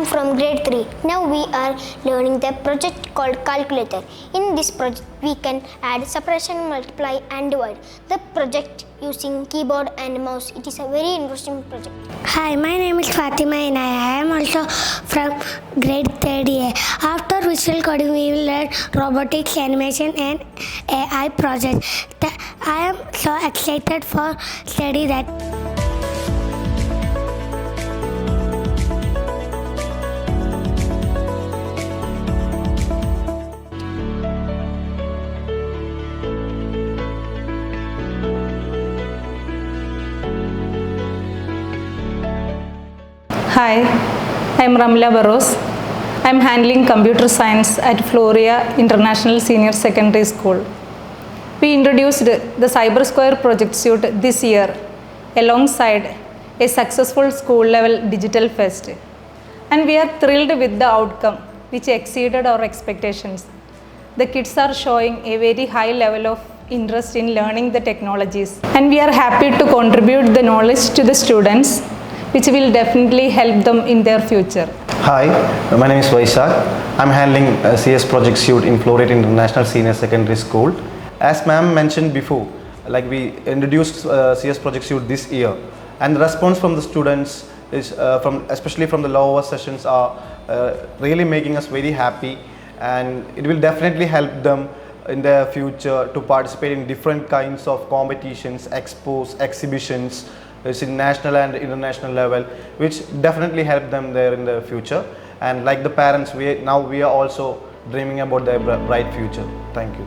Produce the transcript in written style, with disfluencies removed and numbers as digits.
am from grade 3. Now we are learning the project called calculator. In this project we can add, subtraction, multiply and divide. The project using keyboard and mouse. It is a very interesting project. Hi, my name is Fatima and I am also from grade 3rd A. After visual coding we will learn robotics, animation and AI project. I am so excited for study that. Hi, I am Ramla Barros. I am handling computer science at Floreat International Senior Secondary School. We introduced the Cyber Square project suite this year alongside a successful school level digital fest. And we are thrilled with the outcome, which exceeded our expectations. The kids are showing a very high level of interest in learning the technologies. And we are happy to contribute the knowledge to the students, which will definitely help them in their future. Hi, my name is Vaishak. I'm handling a CS project suite in Floreat International Senior Secondary School. As ma'am mentioned before, we introduced CS project suite this year, and the response from the students is especially from the lower sessions are really making us very happy, and it will definitely help them in their future to participate in different kinds of competitions, expos, exhibitions. It's in national and international level, which definitely help them there in the future. And like the parents, we are also dreaming about their bright future. Thank you.